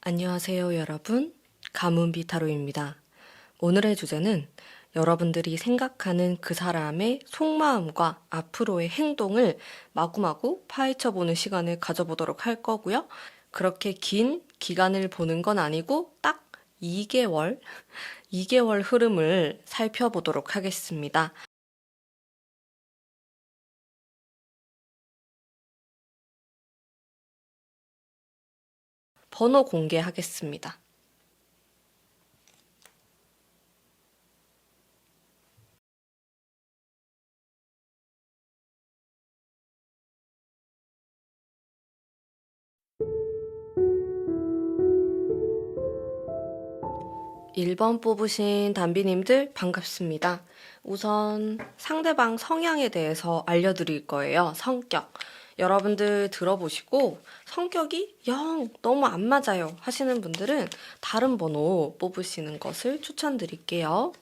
안녕하세요, 여러분. 가문비 타로입니다. 오늘의 주제는 여러분들이 생각하는 그 사람의 속마음과 앞으로의 행동을 마구마구 파헤쳐보는 시간을 가져보도록 할 거고요. 그렇게 긴 기간을 보는 건 아니고 딱 2개월 흐름을 살펴보도록 하겠습니다. 번호 공개하겠습니다. 1번 뽑으신 담비님들 반갑습니다. 우선 상대방 성향에 대해서 알려드릴 거예요. 성격. 여러분들 들어보시고 성격이 영 너무 안 맞아요 하시는 분들은 다른 번호 뽑으시는 것을 추천드릴게요.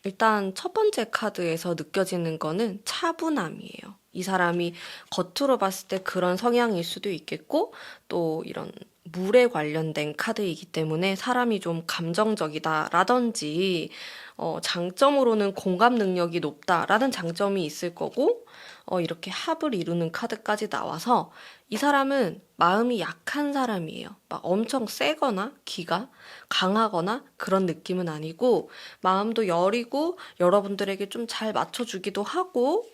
일단 첫 번째 카드에서 느껴지는 거는 차분함이에요. 이 사람이 겉으로 봤을 때 그런 성향일 수도 있겠고, 또 이런 물에 관련된 카드이기 때문에 사람이 좀 감정적이다라든지, 장점으로는 공감 능력이 높다라는 장점이 있을 거고, 이렇게 합을 이루는 카드까지 나와서 이 사람은 마음이 약한 사람이에요. 막 엄청 세거나 기가 강하거나 그런 느낌은 아니고 마음도 여리고 여러분들에게 좀 잘 맞춰주기도 하고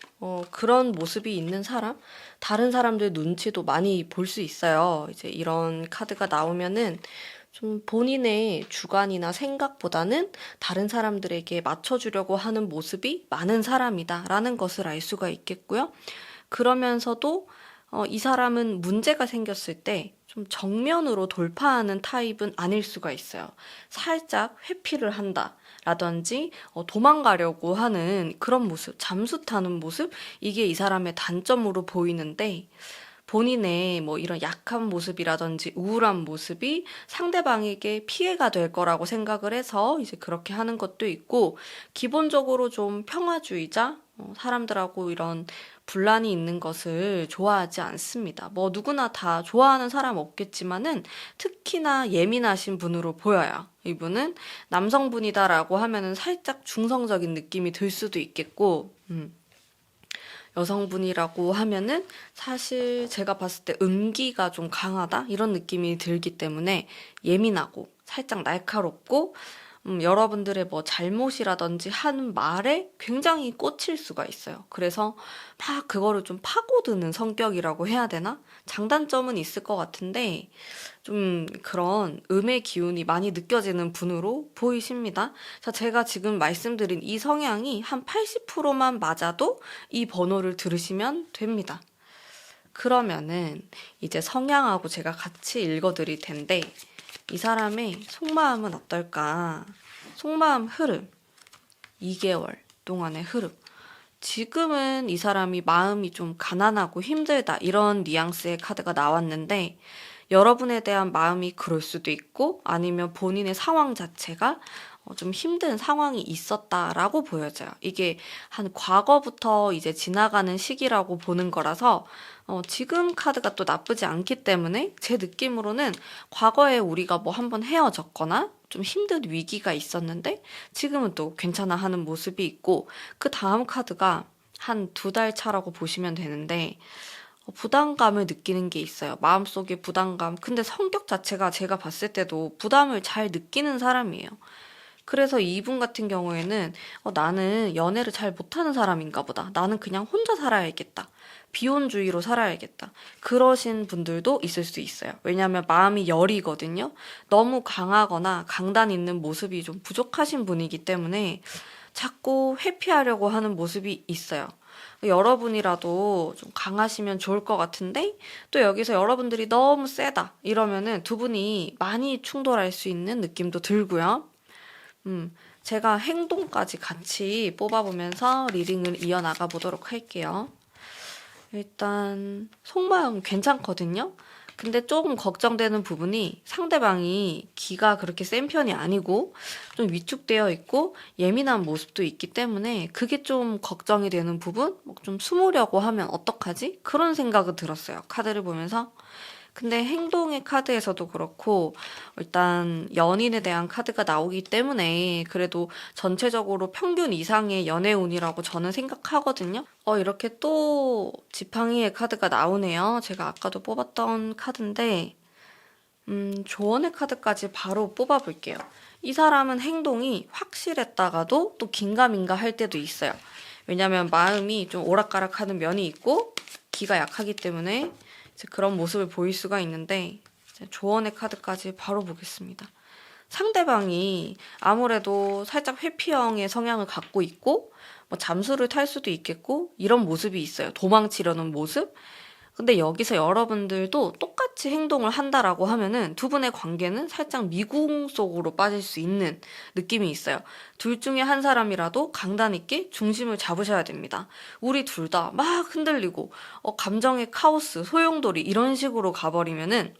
그런 모습이 있는 사람? 다른 사람들 눈치도 많이 볼 수 있어요. 이제 이런 카드가 나오면은 좀 본인의 주관이나 생각보다는 다른 사람들에게 맞춰주려고 하는 모습이 많은 사람이다라는 것을 알 수가 있겠고요. 그러면서도 이 사람은 문제가 생겼을 때 좀 정면으로 돌파하는 타입은 아닐 수가 있어요. 살짝 회피를 한다. 라든지 도망가려고 하는 그런 모습, 잠수 타는 모습, 이게 이 사람의 단점으로 보이는데 본인의 뭐 이런 약한 모습이라든지 우울한 모습이 상대방에게 피해가 될 거라고 생각을 해서 이제 그렇게 하는 것도 있고, 기본적으로 좀 평화주의자, 사람들하고 이런 분란이 있는 것을 좋아하지 않습니다. 뭐 누구나 다 좋아하는 사람 없겠지만은 특히나 예민하신 분으로 보여요. 이분은 남성분이다라고 하면은 살짝 중성적인 느낌이 들 수도 있겠고, 여성분이라고 하면은 사실 제가 봤을 때 음기가 좀 강하다? 이런 느낌이 들기 때문에 예민하고 살짝 날카롭고 여러분들의 뭐 잘못이라든지 하는 말에 굉장히 꽂힐 수가 있어요. 그래서 막 그거를 좀 파고드는 성격이라고 해야 되나? 장단점은 있을 것 같은데 좀 그런 음의 기운이 많이 느껴지는 분으로 보이십니다. 자, 제가 지금 말씀드린 이 성향이 한 80%만 맞아도 이 번호를 들으시면 됩니다. 그러면은 이제 성향하고 제가 같이 읽어드릴 텐데 이 사람의 속마음은 어떨까? 속마음 흐름, 2개월 동안의 흐름. 지금은 이 사람이 마음이 좀 가난하고 힘들다 이런 뉘앙스의 카드가 나왔는데 여러분에 대한 마음이 그럴 수도 있고 아니면 본인의 상황 자체가 좀 힘든 상황이 있었다라고 보여져요. 이게 한 과거부터 이제 지나가는 시기라고 보는 거라서 지금 카드가 또 나쁘지 않기 때문에 제 느낌으로는 과거에 우리가 뭐 한번 헤어졌거나 좀 힘든 위기가 있었는데 지금은 또 괜찮아 하는 모습이 있고, 그 다음 카드가 한 2달 차라고 보시면 되는데 부담감을 느끼는 게 있어요. 마음속에 부담감. 근데 성격 자체가 제가 봤을 때도 부담을 잘 느끼는 사람이에요. 그래서 이분 같은 경우에는 나는 연애를 잘 못하는 사람인가 보다. 나는 그냥 혼자 살아야겠다. 비혼주의로 살아야겠다. 그러신 분들도 있을 수 있어요. 왜냐하면 마음이 여리거든요. 너무 강하거나 강단 있는 모습이 좀 부족하신 분이기 때문에 자꾸 회피하려고 하는 모습이 있어요. 여러분이라도 좀 강하시면 좋을 것 같은데 또 여기서 여러분들이 너무 세다 이러면은 두 분이 많이 충돌할 수 있는 느낌도 들고요. 제가 행동까지 같이 뽑아보면서 리딩을 이어나가 보도록 할게요. 일단 속마음 괜찮거든요. 근데 조금 걱정되는 부분이 상대방이 기가 그렇게 센 편이 아니고 좀 위축되어 있고 예민한 모습도 있기 때문에 그게 좀 걱정이 되는 부분? 뭐좀 숨으려고 하면 어떡하지? 그런 생각이 들었어요. 카드를 보면서. 근데 행동의 카드에서도 그렇고 일단 연인에 대한 카드가 나오기 때문에 그래도 전체적으로 평균 이상의 연애운이라고 저는 생각하거든요. 이렇게 또 지팡이의 카드가 나오네요. 제가 아까도 뽑았던 카드인데 조언의 카드까지 바로 뽑아볼게요. 이 사람은 행동이 확실했다가도 또 긴가민가 할 때도 있어요. 왜냐면 마음이 좀 오락가락하는 면이 있고 기가 약하기 때문에 이제 그런 모습을 보일 수가 있는데 이제 조언의 카드까지 바로 보겠습니다. 상대방이 아무래도 살짝 회피형의 성향을 갖고 있고 뭐 잠수를 탈 수도 있겠고 이런 모습이 있어요. 도망치려는 모습. 근데 여기서 여러분들도 똑같이 행동을 한다라고 하면은 두 분의 관계는 살짝 미궁 속으로 빠질 수 있는 느낌이 있어요. 둘 중에 한 사람이라도 강단 있게 중심을 잡으셔야 됩니다. 우리 둘 다 막 흔들리고 감정의 카오스, 소용돌이 이런 식으로 가버리면은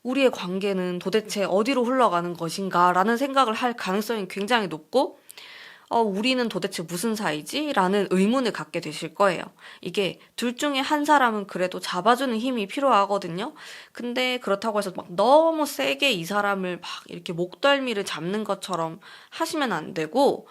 우리의 관계는 도대체 어디로 흘러가는 것인가라는 생각을 할 가능성이 굉장히 높고 우리는 도대체 무슨 사이지? 라는 의문을 갖게 되실 거예요. 이게 둘 중에 한 사람은 그래도 잡아주는 힘이 필요하거든요. 근데 그렇다고 해서 막 너무 세게 이 사람을 막 이렇게 목덜미를 잡는 것처럼 하시면 안 되고,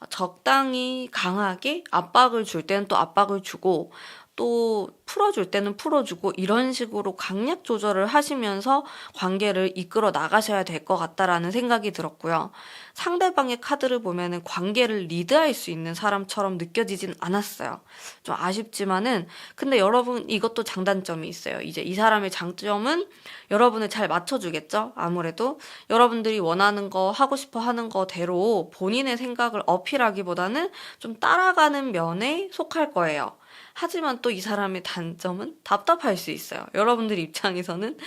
적당히 강하게 압박을 줄 때는 또 압박을 주고, 또 풀어줄 때는 풀어주고 이런 식으로 강약 조절을 하시면서 관계를 이끌어 나가셔야 될 것 같다라는 생각이 들었고요. 상대방의 카드를 보면은 관계를 리드할 수 있는 사람처럼 느껴지진 않았어요. 좀 아쉽지만은 근데 여러분 이것도 장단점이 있어요. 이제 이 사람의 장점은 여러분을 잘 맞춰주겠죠? 아무래도 여러분들이 원하는 거 하고 싶어 하는 거대로 본인의 생각을 어필하기보다는 좀 따라가는 면에 속할 거예요. 하지만 또 이 사람의 단점은 답답할 수 있어요. 여러분들 입장에서는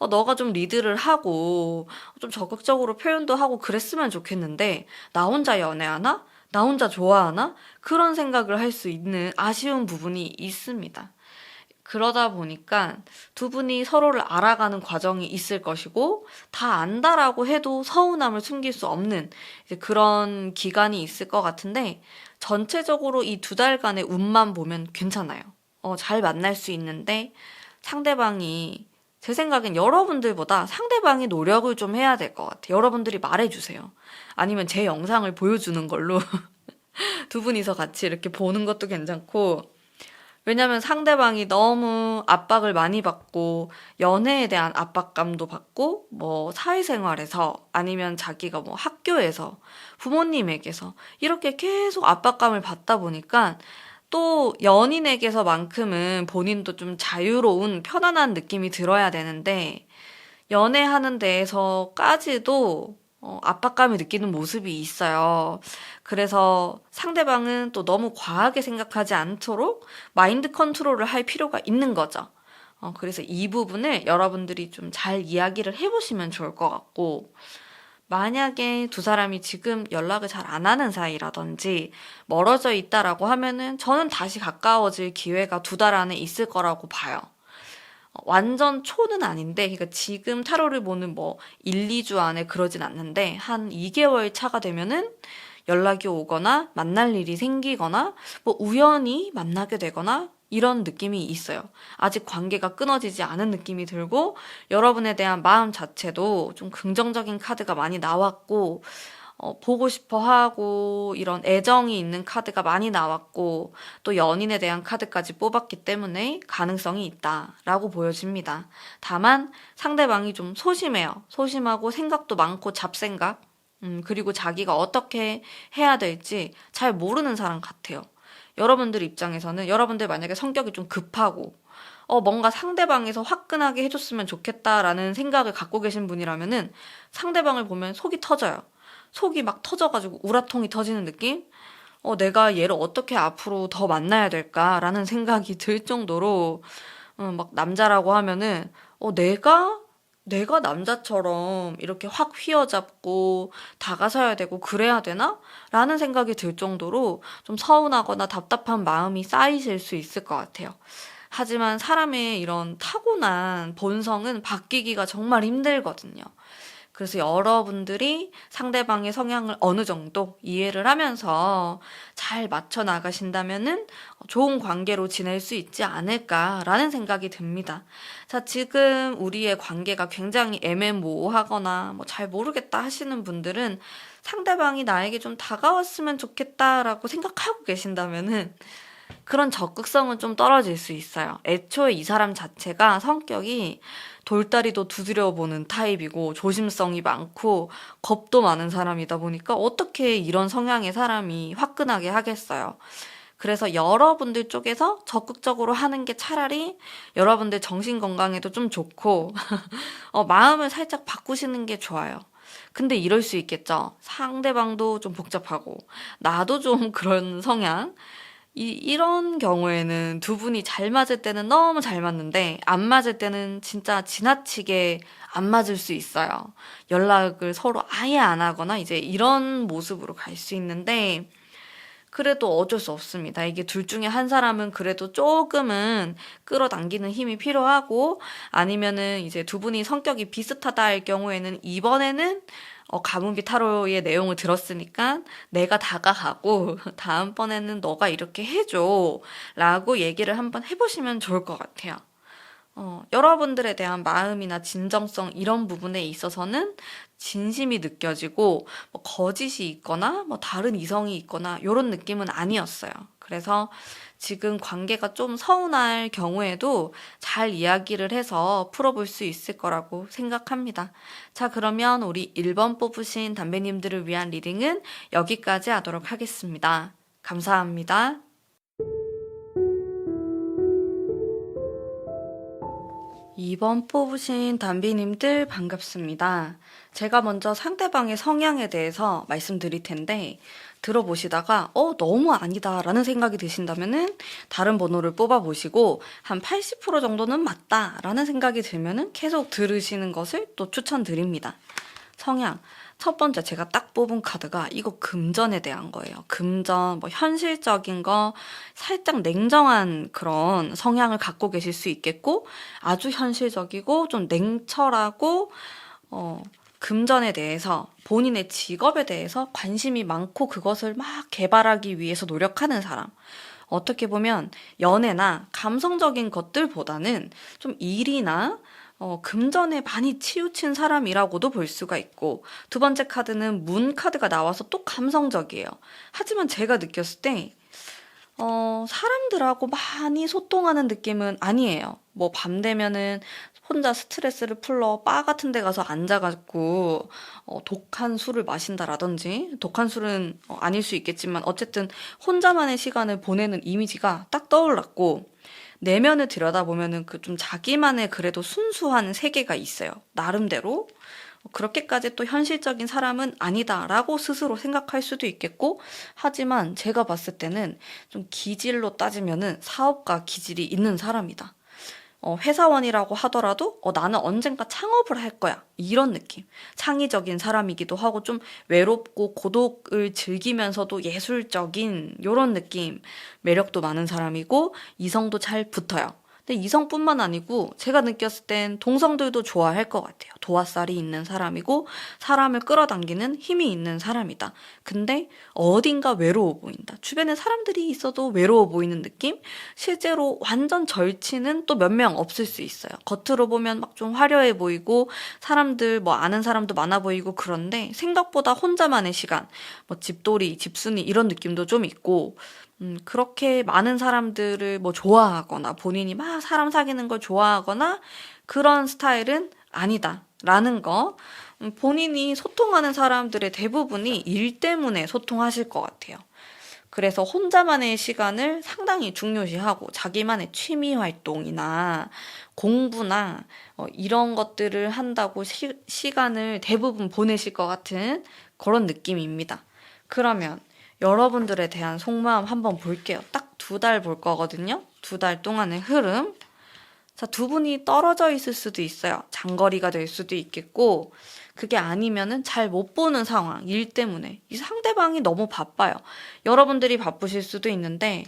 너가 좀 리드를 하고 좀 적극적으로 표현도 하고 그랬으면 좋겠는데 나 혼자 연애하나? 나 혼자 좋아하나? 그런 생각을 할 수 있는 아쉬운 부분이 있습니다. 그러다 보니까 두 분이 서로를 알아가는 과정이 있을 것이고 다 안다라고 해도 서운함을 숨길 수 없는 이제 그런 기간이 있을 것 같은데 전체적으로 이 두 달간의 운만 보면 괜찮아요. 잘 만날 수 있는데 상대방이 제 생각엔 여러분들보다 상대방이 노력을 좀 해야 될 것 같아요. 여러분들이 말해주세요. 아니면 제 영상을 보여주는 걸로 두 분이서 같이 이렇게 보는 것도 괜찮고 왜냐면 상대방이 너무 압박을 많이 받고 연애에 대한 압박감도 받고 뭐 사회생활에서 아니면 자기가 뭐 학교에서 부모님에게서 이렇게 계속 압박감을 받다 보니까 또 연인에게서만큼은 본인도 좀 자유로운 편안한 느낌이 들어야 되는데 연애하는 데에서까지도 압박감을 느끼는 모습이 있어요. 그래서 상대방은 또 너무 과하게 생각하지 않도록 마인드 컨트롤을 할 필요가 있는 거죠. 그래서 이 부분을 여러분들이 좀 잘 이야기를 해보시면 좋을 것 같고, 만약에 두 사람이 지금 연락을 잘 안 하는 사이라든지 멀어져 있다라고 하면은 저는 다시 가까워질 기회가 두 달 안에 있을 거라고 봐요. 완전 초는 아닌데, 그러니까 지금 타로를 보는 뭐 1, 2주 안에 그러진 않는데, 한 2개월 차가 되면은 연락이 오거나 만날 일이 생기거나 뭐 우연히 만나게 되거나 이런 느낌이 있어요. 아직 관계가 끊어지지 않은 느낌이 들고 여러분에 대한 마음 자체도 좀 긍정적인 카드가 많이 나왔고 보고 싶어 하고 이런 애정이 있는 카드가 많이 나왔고 또 연인에 대한 카드까지 뽑았기 때문에 가능성이 있다라고 보여집니다. 다만 상대방이 좀 소심해요. 소심하고 생각도 많고 잡생각. 그리고 자기가 어떻게 해야 될지 잘 모르는 사람 같아요. 여러분들 입장에서는 여러분들 만약에 성격이 좀 급하고 뭔가 상대방에서 화끈하게 해줬으면 좋겠다라는 생각을 갖고 계신 분이라면은 상대방을 보면 속이 터져요. 속이 막 터져가지고 우라통이 터지는 느낌? 내가 얘를 어떻게 앞으로 더 만나야 될까라는 생각이 들 정도로 막 남자라고 하면은 내가 남자처럼 이렇게 확 휘어잡고 다가서야 되고 그래야 되나? 라는 생각이 들 정도로 좀 서운하거나 답답한 마음이 쌓이실 수 있을 것 같아요. 하지만 사람의 이런 타고난 본성은 바뀌기가 정말 힘들거든요. 그래서 여러분들이 상대방의 성향을 어느 정도 이해를 하면서 잘 맞춰 나가신다면은 좋은 관계로 지낼 수 있지 않을까라는 생각이 듭니다. 자, 지금 우리의 관계가 굉장히 애매모호하거나 뭐 잘 모르겠다 하시는 분들은 상대방이 나에게 좀 다가왔으면 좋겠다라고 생각하고 계신다면은 그런 적극성은 좀 떨어질 수 있어요. 애초에 이 사람 자체가 성격이 돌다리도 두드려 보는 타입이고 조심성이 많고 겁도 많은 사람이다 보니까 어떻게 이런 성향의 사람이 화끈하게 하겠어요. 그래서 여러분들 쪽에서 적극적으로 하는 게 차라리 여러분들 정신 건강에도 좀 좋고 마음을 살짝 바꾸시는 게 좋아요. 근데 이럴 수 있겠죠. 상대방도 좀 복잡하고 나도 좀 그런 성향. 이런 경우에는 두 분이 잘 맞을 때는 너무 잘 맞는데 안 맞을 때는 진짜 지나치게 안 맞을 수 있어요. 연락을 서로 아예 안 하거나 이제 이런 모습으로 갈 수 있는데 그래도 어쩔 수 없습니다. 이게 둘 중에 한 사람은 그래도 조금은 끌어당기는 힘이 필요하고 아니면은 이제 두 분이 성격이 비슷하다 할 경우에는 이번에는 가문비 타로의 내용을 들었으니까 내가 다가가고 다음번에는 너가 이렇게 해줘 라고 얘기를 한번 해보시면 좋을 것 같아요. 여러분들에 대한 마음이나 진정성 이런 부분에 있어서는 진심이 느껴지고 뭐 거짓이 있거나 뭐 다른 이성이 있거나 이런 느낌은 아니었어요. 그래서 지금 관계가 좀 서운할 경우에도 잘 이야기를 해서 풀어볼 수 있을 거라고 생각합니다. 자, 그러면 우리 1번 뽑으신 담배님들을 위한 리딩은 여기까지 하도록 하겠습니다. 감사합니다. 2번 뽑으신 담비님들 반갑습니다. 제가 먼저 상대방의 성향에 대해서 말씀드릴 텐데, 들어보시다가, 너무 아니다 라는 생각이 드신다면은 다른 번호를 뽑아보시고, 한 80% 정도는 맞다 라는 생각이 들면은 계속 들으시는 것을 또 추천드립니다. 성향. 첫 번째 제가 딱 뽑은 카드가 이거 금전에 대한 거예요. 금전, 뭐 현실적인 거, 살짝 냉정한 그런 성향을 갖고 계실 수 있겠고, 아주 현실적이고 좀 냉철하고, 금전에 대해서 본인의 직업에 대해서 관심이 많고 그것을 막 개발하기 위해서 노력하는 사람. 어떻게 보면 연애나 감성적인 것들보다는 좀 일이나 금전에 많이 치우친 사람이라고도 볼 수가 있고, 두 번째 카드는 문 카드가 나와서 또 감성적이에요. 하지만 제가 느꼈을 때, 사람들하고 많이 소통하는 느낌은 아니에요. 뭐 밤 되면은 혼자 스트레스를 풀러 바 같은 데 가서 앉아가지고 독한 술을 마신다라든지 독한 술은 아닐 수 있겠지만 어쨌든 혼자만의 시간을 보내는 이미지가 딱 떠올랐고 내면을 들여다보면은 그 좀 자기만의 그래도 순수한 세계가 있어요. 나름대로. 그렇게까지 또 현실적인 사람은 아니다라고 스스로 생각할 수도 있겠고, 하지만 제가 봤을 때는 좀 기질로 따지면은 사업가 기질이 있는 사람이다. 회사원이라고 하더라도 나는 언젠가 창업을 할 거야. 이런 느낌. 창의적인 사람이기도 하고 좀 외롭고 고독을 즐기면서도 예술적인 이런 느낌. 매력도 많은 사람이고 이성도 잘 붙어요. 근데 이성뿐만 아니고 제가 느꼈을 땐 동성들도 좋아할 것 같아요. 도화살이 있는 사람이고 사람을 끌어당기는 힘이 있는 사람이다. 근데 어딘가 외로워 보인다. 주변에 사람들이 있어도 외로워 보이는 느낌? 실제로 완전 절친은 또 몇 명 없을 수 있어요. 겉으로 보면 막 좀 화려해 보이고 사람들 뭐 아는 사람도 많아 보이고 그런데 생각보다 혼자만의 시간, 뭐 집돌이, 집순이 이런 느낌도 좀 있고 그렇게 많은 사람들을 뭐 좋아하거나 본인이 막 사람 사귀는 걸 좋아하거나 그런 스타일은 아니다라는 거. 본인이 소통하는 사람들의 대부분이 일 때문에 소통하실 것 같아요. 그래서 혼자만의 시간을 상당히 중요시하고 자기만의 취미 활동이나 공부나 이런 것들을 한다고 시간을 대부분 보내실 것 같은 그런 느낌입니다. 그러면 여러분들에 대한 속마음 한번 볼게요. 딱 2달 볼 거거든요. 2달 동안의 흐름. 자, 두 분이 떨어져 있을 수도 있어요. 장거리가 될 수도 있겠고, 그게 아니면은 잘 못 보는 상황, 일 때문에. 이 상대방이 너무 바빠요. 여러분들이 바쁘실 수도 있는데,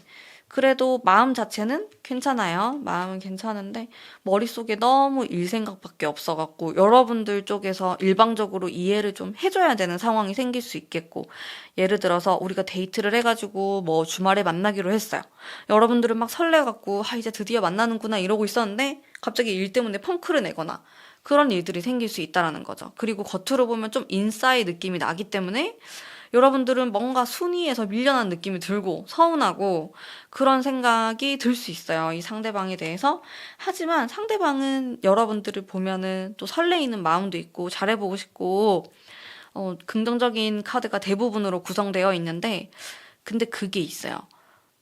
그래도 마음 자체는 괜찮아요. 마음은 괜찮은데 머릿속에 너무 일 생각밖에 없어갖고 여러분들 쪽에서 일방적으로 이해를 좀 해줘야 되는 상황이 생길 수 있겠고, 예를 들어서 우리가 데이트를 해가지고 뭐 주말에 만나기로 했어요. 여러분들은 막 설레갖고 이제 드디어 만나는구나 이러고 있었는데 갑자기 일 때문에 펑크를 내거나 그런 일들이 생길 수 있다라는 거죠. 그리고 겉으로 보면 좀 인싸의 느낌이 나기 때문에 여러분들은 뭔가 순위에서 밀려난 느낌이 들고 서운하고 그런 생각이 들 수 있어요. 이 상대방에 대해서. 하지만 상대방은 여러분들을 보면은 또 설레이는 마음도 있고 잘해보고 싶고 긍정적인 카드가 대부분으로 구성되어 있는데, 근데 그게 있어요.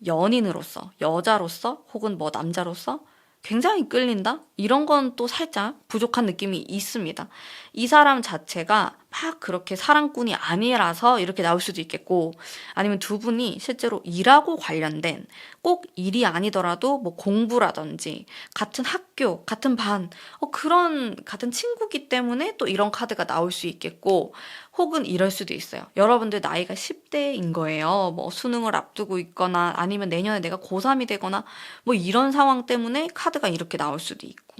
연인으로서, 여자로서, 혹은 뭐 남자로서 굉장히 끌린다? 이런 건 또 살짝 부족한 느낌이 있습니다. 이 사람 자체가 막 그렇게 사랑꾼이 아니라서 이렇게 나올 수도 있겠고, 아니면 두 분이 실제로 일하고 관련된, 꼭 일이 아니더라도 뭐 공부라든지 같은 학교, 같은 반, 그런 같은 친구기 때문에 또 이런 카드가 나올 수 있겠고, 혹은 이럴 수도 있어요. 여러분들 나이가 10대인 거예요. 뭐 수능을 앞두고 있거나 아니면 내년에 내가 고3이 되거나 뭐 이런 상황 때문에 카드가 이렇게 나올 수도 있고.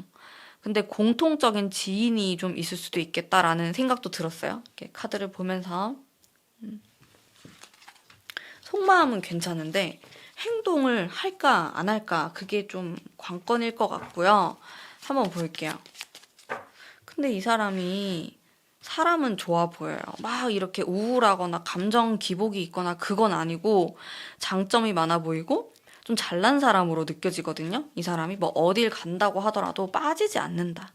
근데 공통적인 지인이 좀 있을 수도 있겠다라는 생각도 들었어요. 이렇게 카드를 보면서. 속마음은 괜찮은데 행동을 할까 안 할까 그게 좀 관건일 것 같고요. 한번 볼게요. 근데 이 사람이 사람은 좋아 보여요. 막 이렇게 우울하거나 감정 기복이 있거나 그건 아니고 장점이 많아 보이고 좀 잘난 사람으로 느껴지거든요. 이 사람이 뭐 어딜 간다고 하더라도 빠지지 않는다.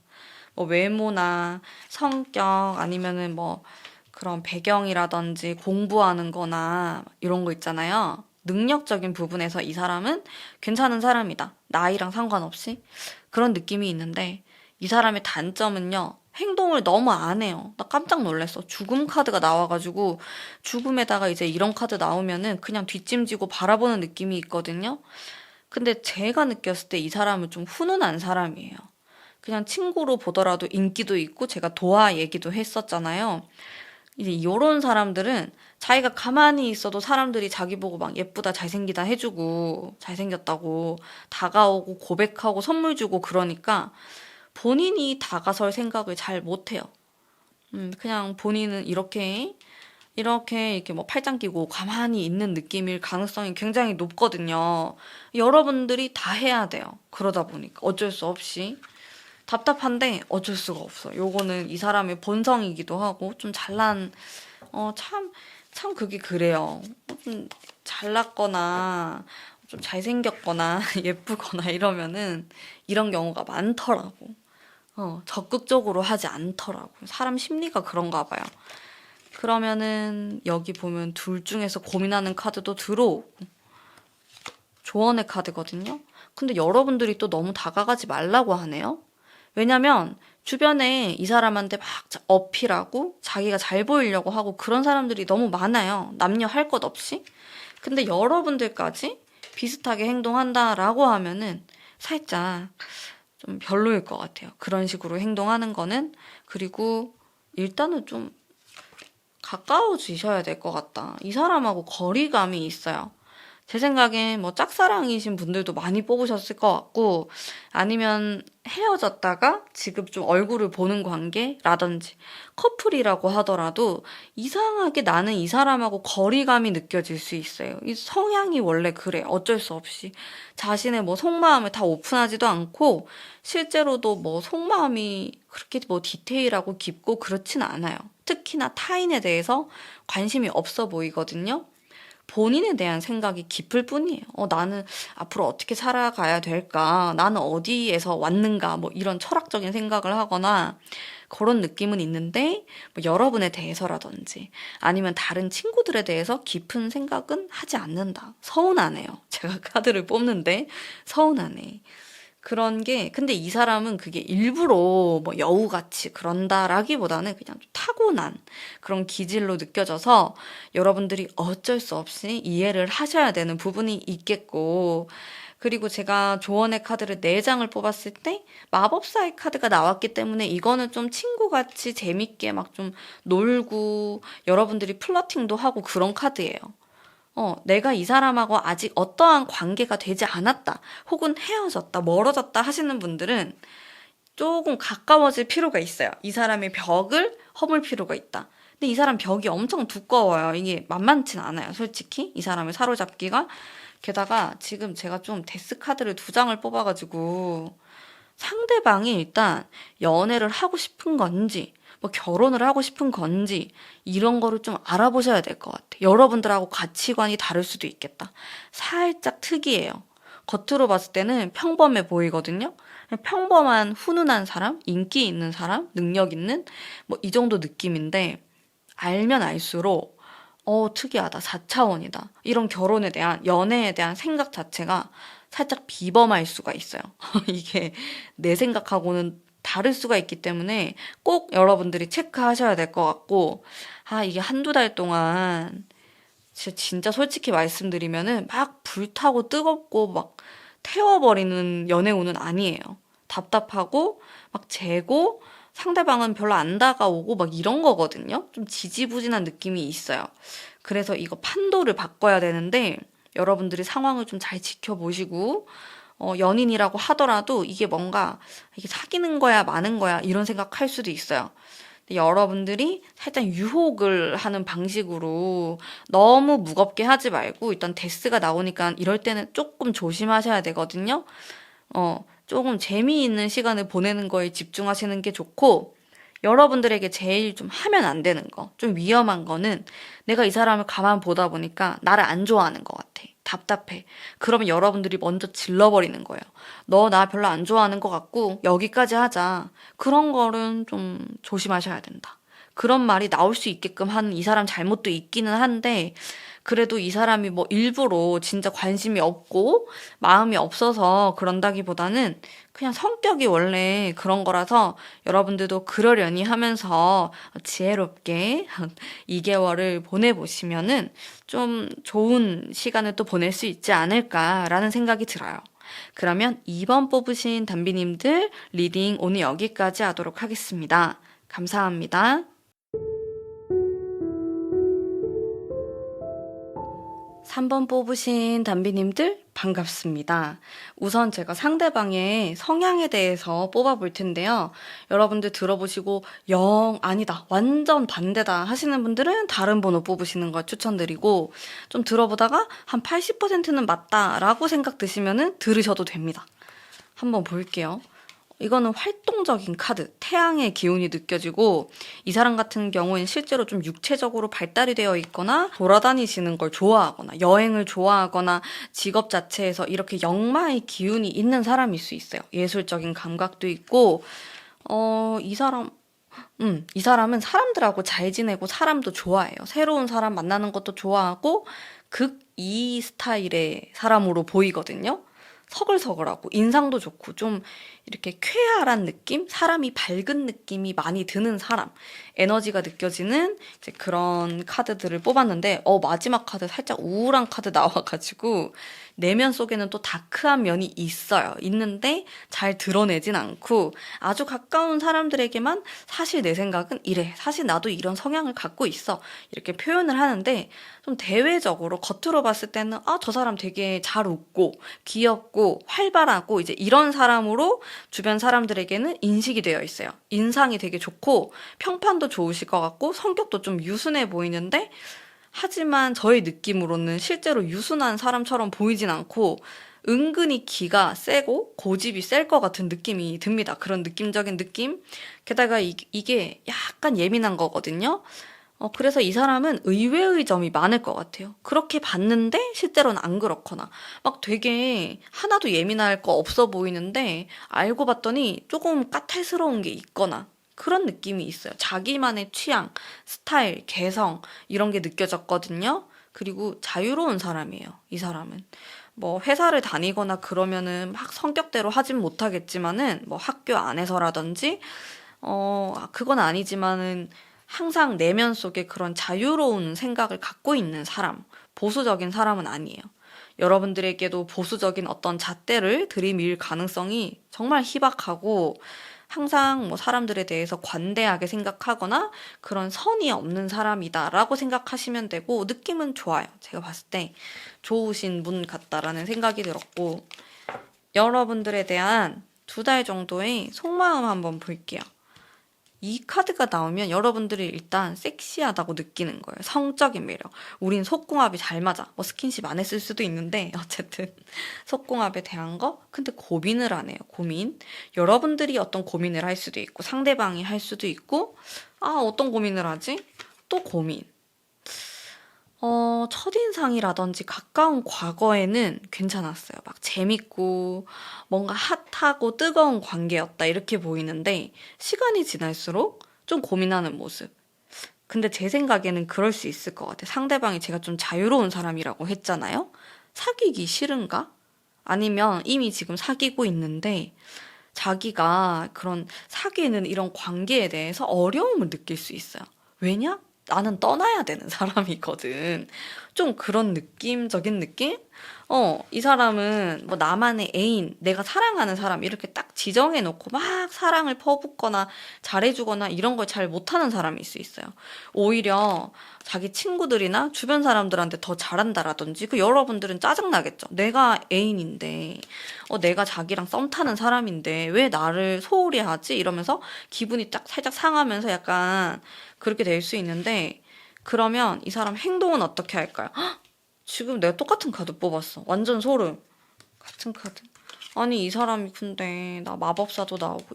뭐 외모나 성격 아니면은 뭐 그런 배경이라든지 공부하는 거나 이런 거 있잖아요. 능력적인 부분에서 이 사람은 괜찮은 사람이다. 나이랑 상관없이. 그런 느낌이 있는데 이 사람의 단점은요. 행동을 너무 안 해요. 나 깜짝 놀랐어. 죽음 카드가 나와가지고 죽음에다가 이제 이런 카드 나오면은 그냥 뒷짐지고 바라보는 느낌이 있거든요. 근데 제가 느꼈을 때 이 사람은 좀 훈훈한 사람이에요. 그냥 친구로 보더라도 인기도 있고 제가 도화 얘기도 했었잖아요. 이제 이런 사람들은 자기가 가만히 있어도 사람들이 자기 보고 막 예쁘다, 잘생기다 해주고, 잘생겼다고 다가오고 고백하고 선물 주고 그러니까 본인이 다가설 생각을 잘 못해요. 그냥 본인은 이렇게 뭐 팔짱 끼고 가만히 있는 느낌일 가능성이 굉장히 높거든요. 여러분들이 다 해야 돼요. 그러다 보니까 어쩔 수 없이. 답답한데 어쩔 수가 없어. 요거는 이 사람의 본성이기도 하고 좀 잘난 참 그게 그래요. 좀 잘났거나 좀 잘생겼거나 예쁘거나 이러면은 이런 경우가 많더라고. 적극적으로 하지 않더라고. 사람 심리가 그런가 봐요. 그러면은 여기 보면 둘 중에서 고민하는 카드도 들어오고 조언의 카드거든요. 근데 여러분들이 또 너무 다가가지 말라고 하네요. 왜냐면 주변에 이 사람한테 막 어필하고 자기가 잘 보이려고 하고 그런 사람들이 너무 많아요. 남녀 할 것 없이. 근데 여러분들까지 비슷하게 행동한다라고 하면은 살짝 좀 별로일 것 같아요. 그런 식으로 행동하는 거는. 그리고 일단은 좀 가까워지셔야 될 것 같다. 이 사람하고 거리감이 있어요. 제 생각엔 뭐 짝사랑이신 분들도 많이 뽑으셨을 것 같고, 아니면 헤어졌다가 지금 좀 얼굴을 보는 관계라든지 커플이라고 하더라도 이상하게 나는 이 사람하고 거리감이 느껴질 수 있어요. 이 성향이 원래 그래. 어쩔 수 없이. 자신의 뭐 속마음을 다 오픈하지도 않고 실제로도 뭐 속마음이 그렇게 뭐 디테일하고 깊고 그렇진 않아요. 특히나 타인에 대해서 관심이 없어 보이거든요. 본인에 대한 생각이 깊을 뿐이에요. 나는 앞으로 어떻게 살아가야 될까? 나는 어디에서 왔는가? 뭐 이런 철학적인 생각을 하거나 그런 느낌은 있는데, 뭐 여러분에 대해서라든지 아니면 다른 친구들에 대해서 깊은 생각은 하지 않는다. 서운하네요. 제가 카드를 뽑는데 서운하네. 그런 게, 근데 이 사람은 그게 일부러 뭐 여우같이 그런다라기보다는 그냥 좀 타고난 그런 기질로 느껴져서 여러분들이 어쩔 수 없이 이해를 하셔야 되는 부분이 있겠고, 그리고 제가 조언의 카드를 4장을 뽑았을 때 마법사의 카드가 나왔기 때문에 이거는 좀 친구같이 재밌게 막 좀 놀고 여러분들이 플러팅도 하고 그런 카드예요. 내가 이 사람하고 아직 어떠한 관계가 되지 않았다, 혹은 헤어졌다, 멀어졌다 하시는 분들은 조금 가까워질 필요가 있어요. 이 사람의 벽을 허물 필요가 있다. 근데 이 사람 벽이 엄청 두꺼워요. 이게 만만치 않아요. 솔직히 이 사람을 사로잡기가. 게다가 지금 제가 좀 데스 카드를 두 장을 뽑아가지고 상대방이 일단 연애를 하고 싶은 건지, 뭐 결혼을 하고 싶은 건지, 이런 거를 좀 알아보셔야 될 것 같아요. 여러분들하고 가치관이 다를 수도 있겠다. 살짝 특이해요. 겉으로 봤을 때는 평범해 보이거든요. 평범한 훈훈한 사람, 인기 있는 사람, 능력 있는 뭐 이 정도 느낌인데, 알면 알수록 특이하다, 4차원이다. 이런 결혼에 대한, 연애에 대한 생각 자체가 살짝 비범할 수가 있어요. 이게 내 생각하고는 다를 수가 있기 때문에 꼭 여러분들이 체크하셔야 될 것 같고, 이게 한두 달 동안 진짜 솔직히 말씀드리면은 막 불타고 뜨겁고 막 태워버리는 연애운은 아니에요. 답답하고 막 재고 상대방은 별로 안 다가오고 막 이런 거거든요. 좀 지지부진한 느낌이 있어요. 그래서 이거 판도를 바꿔야 되는데, 여러분들이 상황을 좀 잘 지켜보시고, 연인이라고 하더라도 이게 뭔가 이게 사귀는 거야 마는 거야 이런 생각할 수도 있어요. 근데 여러분들이 살짝 유혹을 하는 방식으로 너무 무겁게 하지 말고, 일단 데스가 나오니까 이럴 때는 조금 조심하셔야 되거든요. 조금 재미있는 시간을 보내는 거에 집중하시는 게 좋고, 여러분들에게 제일 좀 하면 안 되는 거, 좀 위험한 거는, 내가 이 사람을 가만 보다 보니까 나를 안 좋아하는 것 같아. 답답해. 그러면 여러분들이 먼저 질러버리는 거예요. 너 나 별로 안 좋아하는 것 같고 여기까지 하자. 그런 거는 좀 조심하셔야 된다. 그런 말이 나올 수 있게끔 하는 이 사람 잘못도 있기는 한데, 그래도 이 사람이 뭐 일부러 진짜 관심이 없고 마음이 없어서 그런다기보다는 그냥 성격이 원래 그런 거라서, 여러분들도 그러려니 하면서 지혜롭게 2개월을 보내보시면은 좀 좋은 시간을 또 보낼 수 있지 않을까라는 생각이 들어요. 그러면 2번 뽑으신 담비님들 리딩 오늘 여기까지 하도록 하겠습니다. 감사합니다. 3번 뽑으신 담비님들 반갑습니다. 우선 제가 상대방의 성향에 대해서 뽑아볼 텐데요. 여러분들 들어보시고 영 아니다, 완전 반대다 하시는 분들은 다른 번호 뽑으시는 걸 추천드리고, 좀 들어보다가 한 80%는 맞다라고 생각 드시면은 들으셔도 됩니다. 한번 볼게요. 이거는 활동적인 카드, 태양의 기운이 느껴지고, 이 사람 같은 경우에는 실제로 좀 육체적으로 발달이 되어 있거나 돌아다니시는 걸 좋아하거나 여행을 좋아하거나 직업 자체에서 이렇게 역마의 기운이 있는 사람일 수 있어요. 예술적인 감각도 있고, 이 사람은 사람들하고 잘 지내고 사람도 좋아해요. 새로운 사람 만나는 것도 좋아하고 극 이 스타일의 사람으로 보이거든요. 서글서글하고 인상도 좋고 좀 이렇게 쾌활한 느낌? 사람이 밝은 느낌이 많이 드는 사람, 에너지가 느껴지는 이제 그런 카드들을 뽑았는데, 마지막 카드 살짝 우울한 카드 나와가지고 내면 속에는 또 다크한 면이 있어요. 있는데 잘 드러내진 않고, 아주 가까운 사람들에게만 사실 내 생각은 이래, 사실 나도 이런 성향을 갖고 있어, 이렇게 표현을 하는데, 좀 대외적으로 겉으로 봤을 때는 저 사람 되게 잘 웃고 귀엽고 활발하고 이제 이런 사람으로 주변 사람들에게는 인식이 되어 있어요. 인상이 되게 좋고 평판도 좋으실 것 같고 성격도 좀 유순해 보이는데, 하지만 저의 느낌으로는 실제로 유순한 사람처럼 보이진 않고 은근히 기가 세고 고집이 셀 것 같은 느낌이 듭니다. 그런 느낌적인 느낌? 게다가 이게 약간 예민한 거거든요. 그래서 이 사람은 의외의 점이 많을 것 같아요. 그렇게 봤는데 실제로는 안 그렇거나, 막 되게 하나도 예민할 거 없어 보이는데 알고 봤더니 조금 까탈스러운 게 있거나, 그런 느낌이 있어요. 자기만의 취향, 스타일, 개성 이런 게 느껴졌거든요. 그리고 자유로운 사람이에요. 이 사람은. 뭐 회사를 다니거나 그러면은 막 성격대로 하진 못하겠지만은, 뭐 학교 안에서라든지 그건 아니지만은 항상 내면 속에 그런 자유로운 생각을 갖고 있는 사람, 보수적인 사람은 아니에요. 여러분들에게도 보수적인 어떤 잣대를 들이밀 가능성이 정말 희박하고, 항상 뭐 사람들에 대해서 관대하게 생각하거나 그런 선이 없는 사람이다라고 생각하시면 되고 느낌은 좋아요. 제가 봤을 때 좋으신 분 같다라는 생각이 들었고 여러분들에 대한 2달 정도의 속마음 한번 볼게요. 이 카드가 나오면 여러분들이 일단 섹시하다고 느끼는 거예요. 성적인 매력. 우린 속궁합이 잘 맞아. 뭐 스킨십 안 했을 수도 있는데 어쨌든 속궁합에 대한 거. 근데 고민을 안 해요. 고민. 여러분들이 어떤 고민을 할 수도 있고 상대방이 할 수도 있고 어떤 고민을 하지? 또 고민. 첫인상이라든지 가까운 과거에는 괜찮았어요. 막 재밌고 뭔가 핫하고 뜨거운 관계였다 이렇게 보이는데 시간이 지날수록 좀 고민하는 모습. 근데 제 생각에는 그럴 수 있을 것 같아요. 상대방이 제가 좀 자유로운 사람이라고 했잖아요. 사귀기 싫은가? 아니면 이미 지금 사귀고 있는데 자기가 그런 사귀는 이런 관계에 대해서 어려움을 느낄 수 있어요. 왜냐? 나는 떠나야 되는 사람이거든. 좀 그런 느낌적인 느낌? 이 사람은 뭐 나만의 애인, 내가 사랑하는 사람 이렇게 딱 지정해놓고 막 사랑을 퍼붓거나 잘해주거나 이런 걸 잘 못하는 사람일 수 있어요. 오히려 자기 친구들이나 주변 사람들한테 더 잘한다라든지 그 여러분들은 짜증나겠죠. 내가 애인인데, 내가 자기랑 썸 타는 사람인데 왜 나를 소홀히 하지? 이러면서 기분이 딱 살짝 상하면서 약간 그렇게 될 수 있는데 그러면 이 사람 행동은 어떻게 할까요? 지금 내가 똑같은 카드 뽑았어. 완전 소름. 같은 카드. 아니 이 사람이 근데 나 마법사도 나오고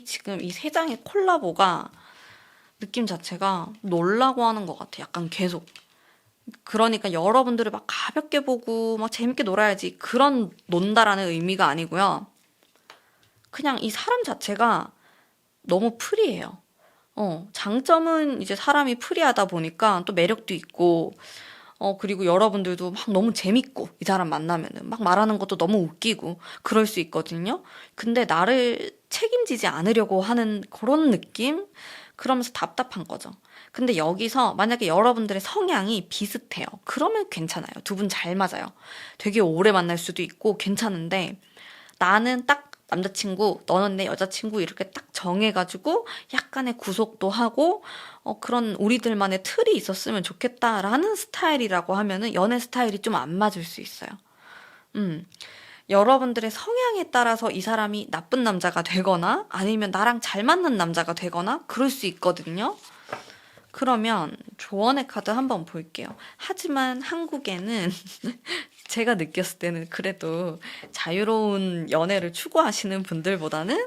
지금 이 3장의 콜라보가 느낌 자체가 놀라고 하는 것 같아. 약간 계속. 그러니까 여러분들을 막 가볍게 보고 막 재밌게 놀아야지 그런 논다라는 의미가 아니고요. 그냥 이 사람 자체가 너무 프리해요. 장점은 이제 사람이 프리하다 보니까 또 매력도 있고 그리고 여러분들도 막 너무 재밌고, 이 사람 만나면은 막 말하는 것도 너무 웃기고, 그럴 수 있거든요. 근데 나를 책임지지 않으려고 하는 그런 느낌? 그러면서 답답한 거죠. 근데 여기서 만약에 여러분들의 성향이 비슷해요. 그러면 괜찮아요. 2분 잘 맞아요. 되게 오래 만날 수도 있고 괜찮은데, 나는 딱 남자친구, 너는 내 여자친구 이렇게 딱 정해가지고 약간의 구속도 하고 그런 우리들만의 틀이 있었으면 좋겠다라는 스타일이라고 하면은 연애 스타일이 좀 안 맞을 수 있어요. 음. 여러분들의 성향에 따라서 이 사람이 나쁜 남자가 되거나 아니면 나랑 잘 맞는 남자가 되거나 그럴 수 있거든요. 그러면 조언의 카드 한번 볼게요. 하지만 한국에는 제가 느꼈을 때는 그래도 자유로운 연애를 추구하시는 분들보다는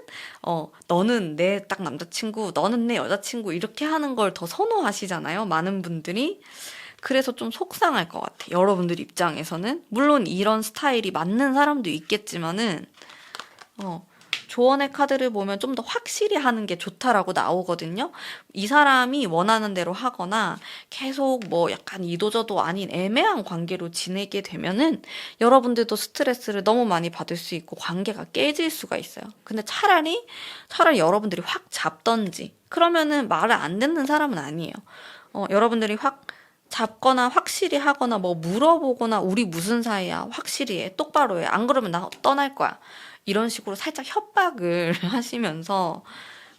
너는 내 딱 남자친구, 너는 내 여자친구 이렇게 하는 걸 더 선호하시잖아요. 많은 분들이. 그래서 좀 속상할 것 같아. 여러분들 입장에서는. 물론 이런 스타일이 맞는 사람도 있겠지만은 조언의 카드를 보면 좀 더 확실히 하는 게 좋다라고 나오거든요. 이 사람이 원하는 대로 하거나 계속 뭐 약간 이도저도 아닌 애매한 관계로 지내게 되면은 여러분들도 스트레스를 너무 많이 받을 수 있고 관계가 깨질 수가 있어요. 근데 차라리 여러분들이 확 잡던지 그러면은 말을 안 듣는 사람은 아니에요. 여러분들이 확 잡거나 확실히 하거나 뭐 물어보거나 우리 무슨 사이야 확실히 해 똑바로 해 안 그러면 나 떠날 거야 이런 식으로 살짝 협박을 하시면서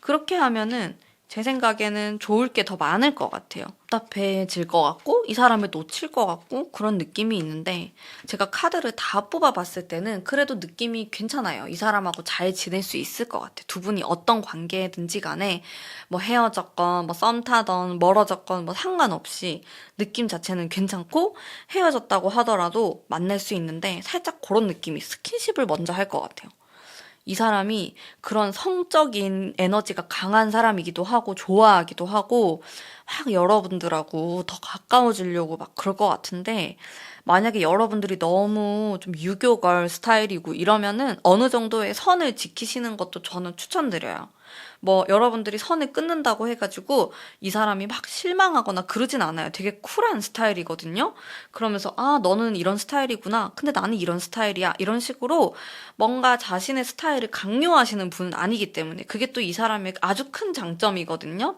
그렇게 하면은 제 생각에는 좋을 게 더 많을 것 같아요. 답답해질 것 같고 이 사람을 놓칠 것 같고 그런 느낌이 있는데 제가 카드를 다 뽑아봤을 때는 그래도 느낌이 괜찮아요. 이 사람하고 잘 지낼 수 있을 것 같아요. 2분이 어떤 관계든지 간에 뭐 헤어졌건 뭐 썸 타던 멀어졌건 뭐 상관없이 느낌 자체는 괜찮고 헤어졌다고 하더라도 만날 수 있는데 살짝 그런 느낌이 스킨십을 먼저 할 것 같아요. 이 사람이 그런 성적인 에너지가 강한 사람이기도 하고 좋아하기도 하고 막 여러분들하고 더 가까워지려고 막 그럴 것 같은데 만약에 여러분들이 너무 좀 유교걸 스타일이고 이러면은 어느 정도의 선을 지키시는 것도 저는 추천드려요. 뭐 여러분들이 선을 끊는다고 해가지고 이 사람이 막 실망하거나 그러진 않아요. 되게 쿨한 스타일이거든요. 그러면서 너는 이런 스타일이구나. 근데 나는 이런 스타일이야. 이런 식으로 뭔가 자신의 스타일을 강요하시는 분은 아니기 때문에 그게 또 이 사람의 아주 큰 장점이거든요.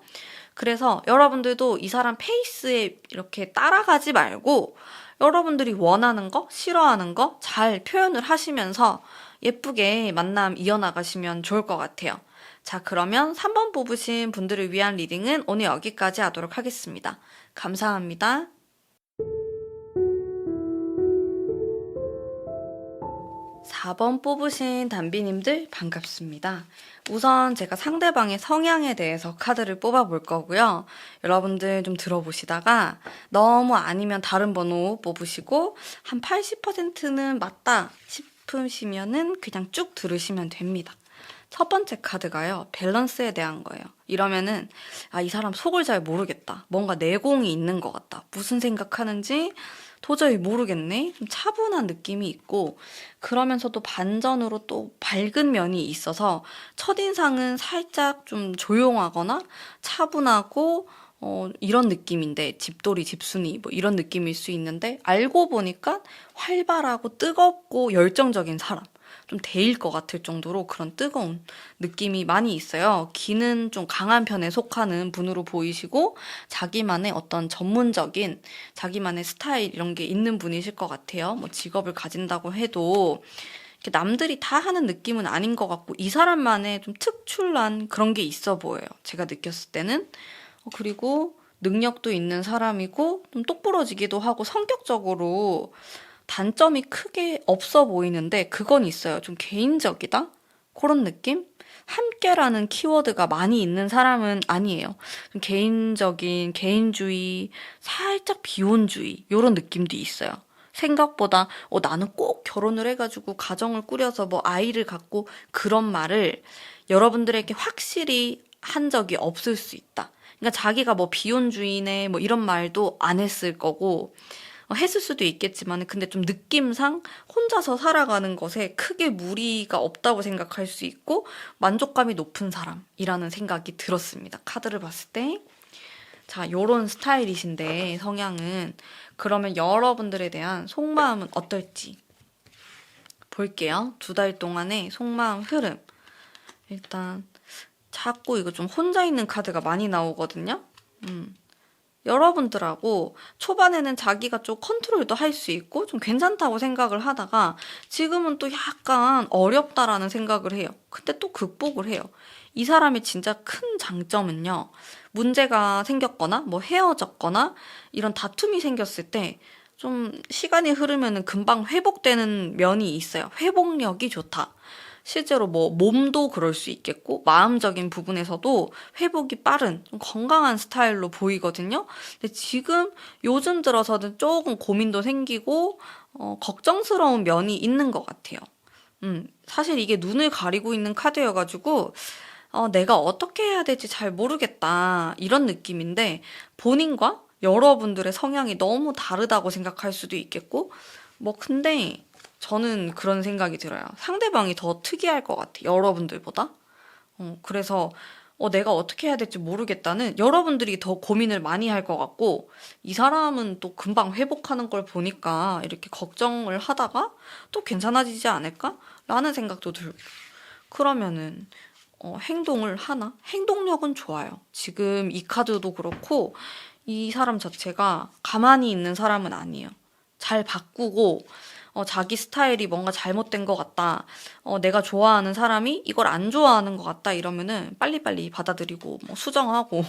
그래서 여러분들도 이 사람 페이스에 이렇게 따라가지 말고 여러분들이 원하는 거, 싫어하는 거 잘 표현을 하시면서 예쁘게 만남 이어나가시면 좋을 것 같아요. 자, 그러면 3번 뽑으신 분들을 위한 리딩은 오늘 여기까지 하도록 하겠습니다. 감사합니다. 4번 뽑으신 담비님들 반갑습니다. 우선 제가 상대방의 성향에 대해서 카드를 뽑아볼 거고요. 여러분들 좀 들어보시다가 너무 아니면 다른 번호 뽑으시고 한 80%는 맞다 싶으시면은 그냥 쭉 들으시면 됩니다. 첫 번째 카드가요, 밸런스에 대한 거예요. 이러면은, 아, 이 사람 속을 잘 모르겠다. 뭔가 내공이 있는 것 같다. 무슨 생각하는지 도저히 모르겠네. 좀 차분한 느낌이 있고, 그러면서도 반전으로 또 밝은 면이 있어서, 첫인상은 살짝 좀 조용하거나 차분하고, 이런 느낌인데, 집돌이, 집순이, 뭐 이런 느낌일 수 있는데, 알고 보니까 활발하고 뜨겁고 열정적인 사람. 좀 데일 것 같을 정도로 그런 뜨거운 느낌이 많이 있어요. 기는 좀 강한 편에 속하는 분으로 보이시고 자기만의 어떤 전문적인 자기만의 스타일 이런 게 있는 분이실 것 같아요. 뭐 직업을 가진다고 해도 이렇게 남들이 다 하는 느낌은 아닌 것 같고 이 사람만의 좀 특출난 그런 게 있어 보여요. 제가 느꼈을 때는. 그리고 능력도 있는 사람이고 좀 똑부러지기도 하고 성격적으로 단점이 크게 없어 보이는데 그건 있어요. 좀 개인적이다? 그런 느낌? 함께라는 키워드가 많이 있는 사람은 아니에요. 좀 개인적인, 개인주의, 살짝 비혼주의 이런 느낌도 있어요. 생각보다 나는 꼭 결혼을 해가지고 가정을 꾸려서 뭐 아이를 갖고 그런 말을 여러분들에게 확실히 한 적이 없을 수 있다. 그러니까 자기가 뭐 비혼주의네 뭐 이런 말도 안 했을 거고 했을 수도 있겠지만 근데 좀 느낌상 혼자서 살아가는 것에 크게 무리가 없다고 생각할 수 있고 만족감이 높은 사람이라는 생각이 들었습니다. 카드를 봤을 때. 자, 요런 스타일이신데 성향은 그러면 여러분들에 대한 속마음은 어떨지 볼게요. 2달 동안의 속마음 흐름. 일단 자꾸 이거 좀 혼자 있는 카드가 많이 나오거든요. 여러분들하고 초반에는 자기가 좀 컨트롤도 할 수 있고 좀 괜찮다고 생각을 하다가 지금은 또 약간 어렵다라는 생각을 해요. 근데 또 극복을 해요. 이 사람의 진짜 큰 장점은요. 문제가 생겼거나 뭐 헤어졌거나 이런 다툼이 생겼을 때 좀 시간이 흐르면은 금방 회복되는 면이 있어요. 회복력이 좋다. 실제로 뭐 몸도 그럴 수 있겠고 마음적인 부분에서도 회복이 빠른 좀 건강한 스타일로 보이거든요. 근데 지금 요즘 들어서는 조금 고민도 생기고 걱정스러운 면이 있는 것 같아요. 사실 이게 눈을 가리고 있는 카드여가지고 내가 어떻게 해야 될지 잘 모르겠다 이런 느낌인데 본인과 여러분들의 성향이 너무 다르다고 생각할 수도 있겠고 뭐 근데 저는 그런 생각이 들어요. 상대방이 더 특이할 것 같아. 여러분들보다. 그래서 내가 어떻게 해야 될지 모르겠다는 여러분들이 더 고민을 많이 할 것 같고 이 사람은 또 금방 회복하는 걸 보니까 이렇게 걱정을 하다가 또 괜찮아지지 않을까? 라는 생각도 들고 그러면은 행동을 하나? 행동력은 좋아요. 지금 이 카드도 그렇고 이 사람 자체가 가만히 있는 사람은 아니에요. 잘 바꾸고 자기 스타일이 뭔가 잘못된 것 같다. 내가 좋아하는 사람이 이걸 안 좋아하는 것 같다. 이러면은 빨리빨리 받아들이고 뭐 수정하고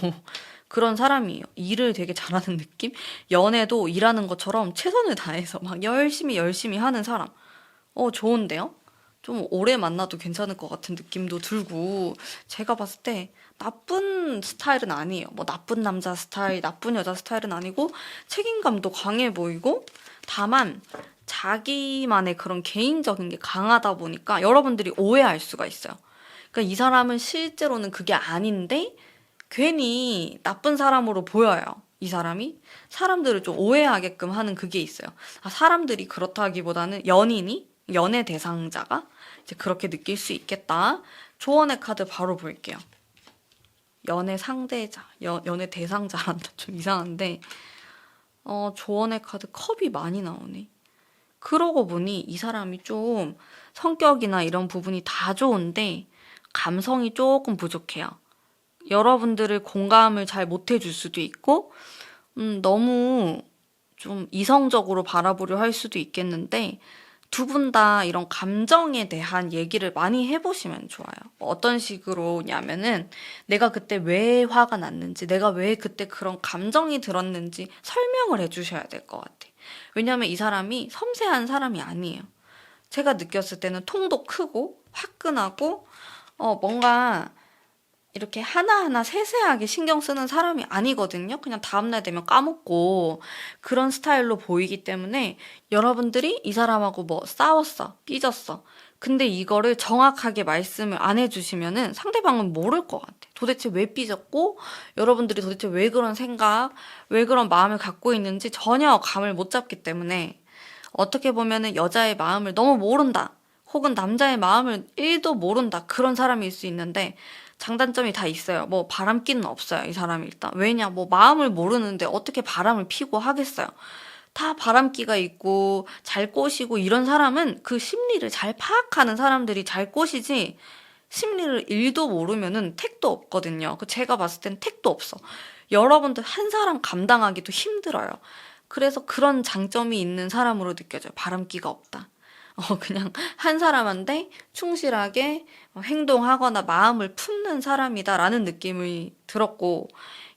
그런 사람이에요. 일을 되게 잘하는 느낌? 연애도 일하는 것처럼 최선을 다해서 막 열심히 하는 사람. 좋은데요? 좀 오래 만나도 괜찮을 것 같은 느낌도 들고 제가 봤을 때 나쁜 스타일은 아니에요. 뭐 나쁜 남자 스타일, 나쁜 여자 스타일은 아니고 책임감도 강해 보이고 다만 자기만의 그런 개인적인 게 강하다 보니까 여러분들이 오해할 수가 있어요. 그러니까 이 사람은 실제로는 그게 아닌데 괜히 나쁜 사람으로 보여요. 이 사람이 사람들을 좀 오해하게끔 하는 그게 있어요. 사람들이 그렇다기보다는 연인이 연애 대상자가 이제 그렇게 느낄 수 있겠다. 조언의 카드 바로 볼게요. 연애 상대자, 연애 대상자란다. 좀 이상한데 조언의 카드 컵이 많이 나오네. 그러고 보니 이 사람이 좀 성격이나 이런 부분이 다 좋은데 감성이 조금 부족해요. 여러분들을 공감을 잘 못해줄 수도 있고 너무 좀 이성적으로 바라보려 할 수도 있겠는데 두 분 다 이런 감정에 대한 얘기를 많이 해보시면 좋아요. 어떤 식으로냐면은 내가 그때 왜 화가 났는지, 내가 왜 그때 그런 감정이 들었는지 설명을 해주셔야 될 것 같아. 왜냐하면 이 사람이 섬세한 사람이 아니에요. 제가 느꼈을 때는 통도 크고 화끈하고 뭔가 이렇게 하나하나 세세하게 신경 쓰는 사람이 아니거든요. 그냥 다음날 되면 까먹고 그런 스타일로 보이기 때문에 여러분들이 이 사람하고 뭐 싸웠어, 삐졌어. 근데 이거를 정확하게 말씀을 안 해주시면은 상대방은 모를 것 같아. 도대체 왜 삐졌고, 여러분들이 도대체 왜 그런 생각, 왜 그런 마음을 갖고 있는지 전혀 감을 못 잡기 때문에 어떻게 보면은 여자의 마음을 너무 모른다. 혹은 남자의 마음을 1도 모른다. 그런 사람일 수 있는데 장단점이 다 있어요. 뭐 바람기는 없어요. 이 사람이 일단. 왜냐? 뭐 마음을 모르는데 어떻게 바람을 피고 하겠어요. 다 바람기가 있고 잘 꼬시고 이런 사람은 그 심리를 잘 파악하는 사람들이 잘 꼬시지 심리를 1도 모르면은 택도 없거든요. 제가 봤을 땐 택도 없어. 여러분들 한 사람 감당하기도 힘들어요. 그래서 그런 장점이 있는 사람으로 느껴져요. 바람기가 없다. 그냥 한 사람한테 충실하게 행동하거나 마음을 품는 사람이다라는 느낌이 들었고,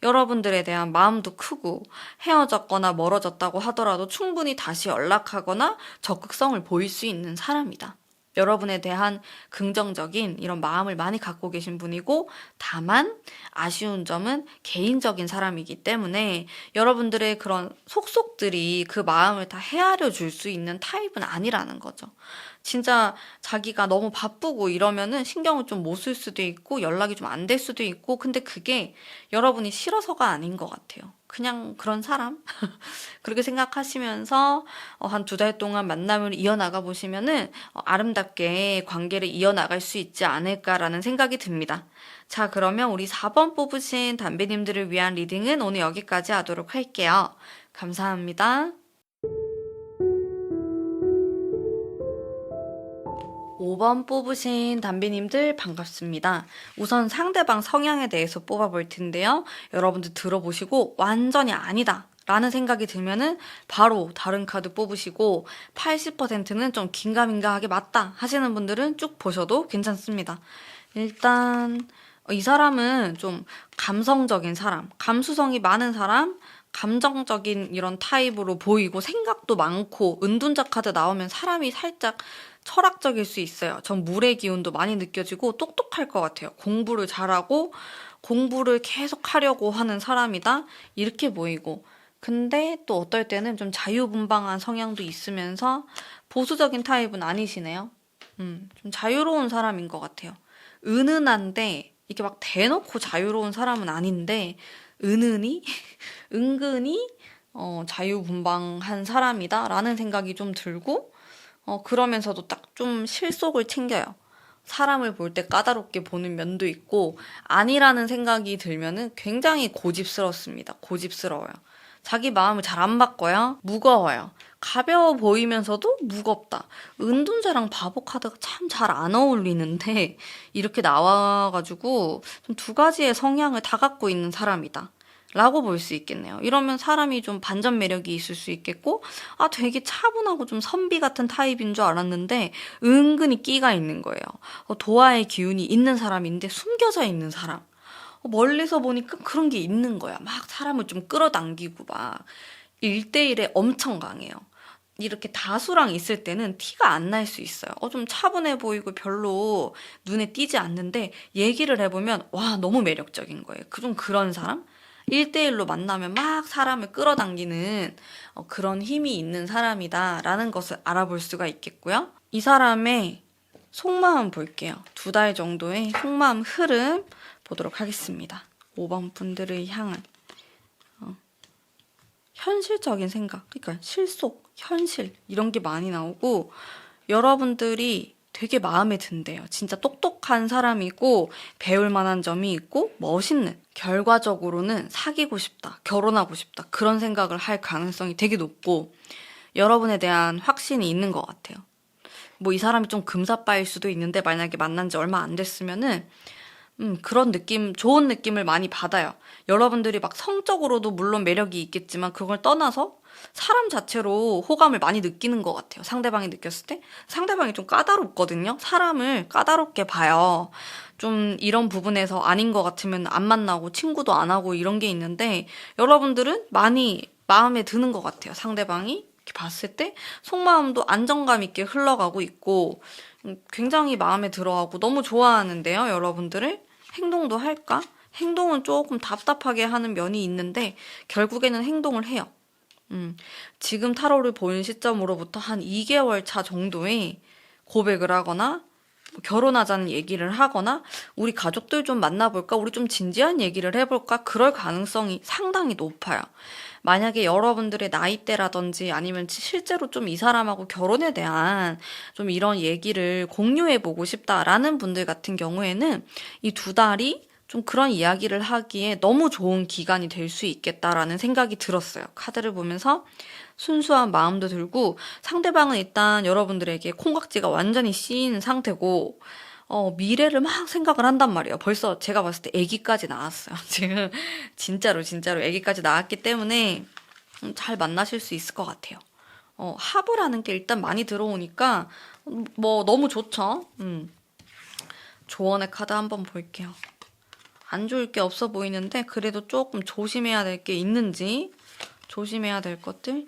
여러분들에 대한 마음도 크고, 헤어졌거나 멀어졌다고 하더라도 충분히 다시 연락하거나 적극성을 보일 수 있는 사람이다. 여러분에 대한 긍정적인 이런 마음을 많이 갖고 계신 분이고, 다만 아쉬운 점은 개인적인 사람이기 때문에 여러분들의 그런 속속들이 그 마음을 다 헤아려 줄 수 있는 타입은 아니라는 거죠. 진짜 자기가 너무 바쁘고 이러면은 신경을 좀 못 쓸 수도 있고 연락이 좀 안 될 수도 있고, 근데 그게 여러분이 싫어서가 아닌 것 같아요. 그냥 그런 사람? 그렇게 생각하시면서 한 2달 동안 만남을 이어나가 보시면은 아름답게 관계를 이어나갈 수 있지 않을까라는 생각이 듭니다. 자, 그러면 우리 4번 뽑으신 담배님들을 위한 리딩은 오늘 여기까지 하도록 할게요. 감사합니다. 5번 뽑으신 담비님들 반갑습니다. 우선 상대방 성향에 대해서 뽑아볼 텐데요. 여러분들 들어보시고 완전히 아니다 라는 생각이 들면은 바로 다른 카드 뽑으시고, 80%는 좀 긴가민가하게 맞다 하시는 분들은 쭉 보셔도 괜찮습니다. 일단 이 사람은 좀 감성적인 사람, 감수성이 많은 사람, 감정적인 이런 타입으로 보이고 생각도 많고, 은둔자 카드 나오면 사람이 살짝 철학적일 수 있어요. 전 물의 기운도 많이 느껴지고 똑똑할 것 같아요. 공부를 잘하고 공부를 계속 하려고 하는 사람이다 이렇게 보이고, 근데 또 어떨 때는 좀 자유분방한 성향도 있으면서 보수적인 타입은 아니시네요. 좀 자유로운 사람인 것 같아요. 은은한데 이게 막 대놓고 자유로운 사람은 아닌데 은은히 은근히 자유분방한 사람이다라는 생각이 좀 들고, 그러면서도 딱 좀 실속을 챙겨요. 사람을 볼 때 까다롭게 보는 면도 있고, 아니라는 생각이 들면은 굉장히 고집스럽습니다. 고집스러워요. 자기 마음을 잘 안 바꿔요. 무거워요. 가벼워 보이면서도 무겁다. 은둔자랑 바보 카드가 참 잘 안 어울리는데 이렇게 나와가지고 좀 2가지의 성향을 다 갖고 있는 사람이다 라고 볼 수 있겠네요. 이러면 사람이 좀 반전 매력이 있을 수 있겠고, 되게 차분하고 좀 선비 같은 타입인 줄 알았는데 은근히 끼가 있는 거예요. 도화의 기운이 있는 사람인데 숨겨져 있는 사람. 멀리서 보니까 그런 게 있는 거야. 막 사람을 좀 끌어당기고 막 1대1에 엄청 강해요. 이렇게 다수랑 있을 때는 티가 안 날 수 있어요. 좀 차분해 보이고 별로 눈에 띄지 않는데 얘기를 해보면 와, 너무 매력적인 거예요. 좀 그런 사람? 1대1로 만나면 막 사람을 끌어당기는 그런 힘이 있는 사람이다라는 것을 알아볼 수가 있겠고요. 이 사람의 속마음 볼게요. 2달 정도의 속마음 흐름 보도록 하겠습니다. 5번 분들을 향한 현실적인 생각, 그러니까 실속, 현실 이런 게 많이 나오고, 여러분들이 되게 마음에 든대요. 진짜 똑똑한 사람이고 배울 만한 점이 있고 멋있는, 결과적으로는 사귀고 싶다, 결혼하고 싶다 그런 생각을 할 가능성이 되게 높고, 여러분에 대한 확신이 있는 것 같아요. 뭐 이 사람이 좀 금사빠일 수도 있는데 만약에 만난 지 얼마 안 됐으면은 그런 느낌, 좋은 느낌을 많이 받아요. 여러분들이 막 성적으로도 물론 매력이 있겠지만 그걸 떠나서 사람 자체로 호감을 많이 느끼는 것 같아요. 상대방이 느꼈을 때. 상대방이 좀 까다롭거든요. 사람을 까다롭게 봐요. 좀 이런 부분에서 아닌 것 같으면 안 만나고 친구도 안 하고 이런 게 있는데 여러분들은 많이 마음에 드는 것 같아요. 상대방이 이렇게 봤을 때 속마음도 안정감 있게 흘러가고 있고 굉장히 마음에 들어하고 너무 좋아하는데요. 여러분들을 행동도 할까? 행동은 조금 답답하게 하는 면이 있는데 결국에는 행동을 해요. 지금 타로를 본 시점으로부터 한 2개월 차 정도에 고백을 하거나 결혼하자는 얘기를 하거나 우리 가족들 좀 만나볼까? 우리 좀 진지한 얘기를 해볼까? 그럴 가능성이 상당히 높아요. 만약에 여러분들의 나이대라든지 아니면 실제로 좀 이 사람하고 결혼에 대한 좀 이런 얘기를 공유해보고 싶다라는 분들 같은 경우에는 이 2달이 좀 그런 이야기를 하기에 너무 좋은 기간이 될 수 있겠다라는 생각이 들었어요. 카드를 보면서 순수한 마음도 들고 상대방은 일단 여러분들에게 콩깍지가 완전히 씌인 상태고 미래를 막 생각을 한단 말이에요. 벌써 제가 봤을 때 아기까지 나왔어요. 지금 진짜로 아기까지 나왔기 때문에 잘 만나실 수 있을 것 같아요. 합을하는 게 일단 많이 들어오니까 뭐 너무 좋죠. 조언의 카드 한번 볼게요. 안 좋을 게 없어 보이는데 그래도 조금 조심해야 될 게 있는지 조심해야 될 것들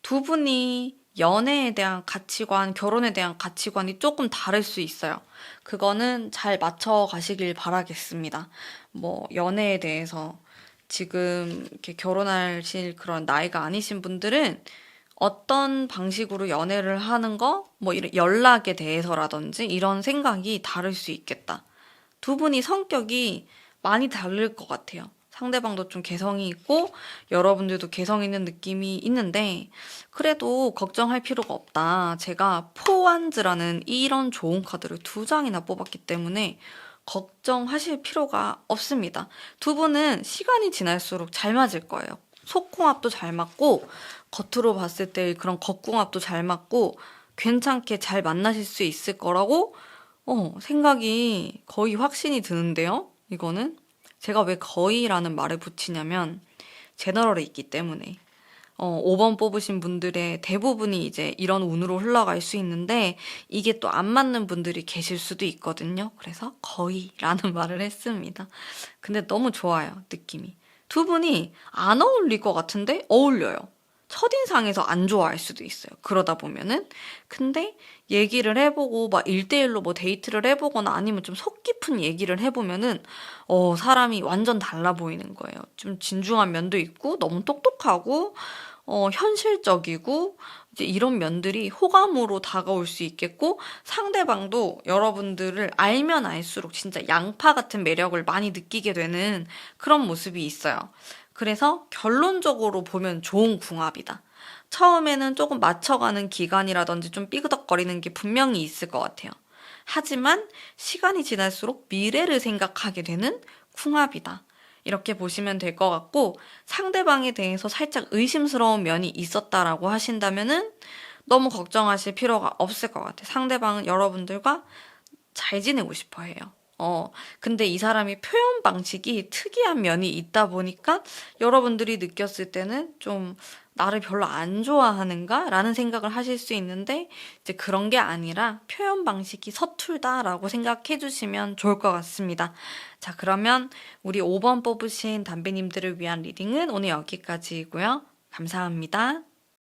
두 분이 연애에 대한 가치관, 결혼에 대한 가치관이 조금 다를 수 있어요. 그거는 잘 맞춰 가시길 바라겠습니다. 뭐 연애에 대해서 지금 이렇게 결혼하실 그런 나이가 아니신 분들은 어떤 방식으로 연애를 하는 거, 뭐 이런 연락에 대해서라든지 이런 생각이 다를 수 있겠다. 두 분이 성격이 많이 다를 것 같아요. 상대방도 좀 개성이 있고 여러분들도 개성 있는 느낌이 있는데 그래도 걱정할 필요가 없다. 제가 포완즈라는 이런 좋은 카드를 2장이나 뽑았기 때문에 걱정하실 필요가 없습니다. 두 분은 시간이 지날수록 잘 맞을 거예요. 속궁합도 잘 맞고 겉으로 봤을 때 그런 겉궁합도 잘 맞고 괜찮게 잘 만나실 수 있을 거라고 생각이 거의 확신이 드는데요. 이거는 제가 왜 거의라는 말을 붙이냐면 제너럴에 있기 때문에 5번 뽑으신 분들의 대부분이 이제 이런 운으로 흘러갈 수 있는데 이게 또 안 맞는 분들이 계실 수도 있거든요. 그래서 거의라는 말을 했습니다. 근데 너무 좋아요, 느낌이. 두 분이 안 어울릴 것 같은데 어울려요. 첫인상에서 안 좋아할 수도 있어요. 그러다 보면은. 근데 얘기를 해보고 막 1대1로 뭐 데이트를 해보거나 아니면 좀 속 깊은 얘기를 해보면은 사람이 완전 달라 보이는 거예요. 좀 진중한 면도 있고 너무 똑똑하고 현실적이고 이제 이런 면들이 호감으로 다가올 수 있겠고 상대방도 여러분들을 알면 알수록 진짜 양파 같은 매력을 많이 느끼게 되는 그런 모습이 있어요. 그래서 결론적으로 보면 좋은 궁합이다. 처음에는 조금 맞춰가는 기간이라든지 좀 삐그덕거리는 게 분명히 있을 것 같아요. 하지만 시간이 지날수록 미래를 생각하게 되는 궁합이다. 이렇게 보시면 될 것 같고 상대방에 대해서 살짝 의심스러운 면이 있었다라고 하신다면은 너무 걱정하실 필요가 없을 것 같아요. 상대방은 여러분들과 잘 지내고 싶어 해요. 근데 이 사람이 표현 방식이 특이한 면이 있다 보니까 여러분들이 느꼈을 때는 좀 나를 별로 안 좋아하는가? 라는 생각을 하실 수 있는데 이제 그런 게 아니라 표현 방식이 서툴다라고 생각해 주시면 좋을 것 같습니다. 자, 그러면 우리 5번 뽑으신 담배님들을 위한 리딩은 오늘 여기까지이고요. 감사합니다.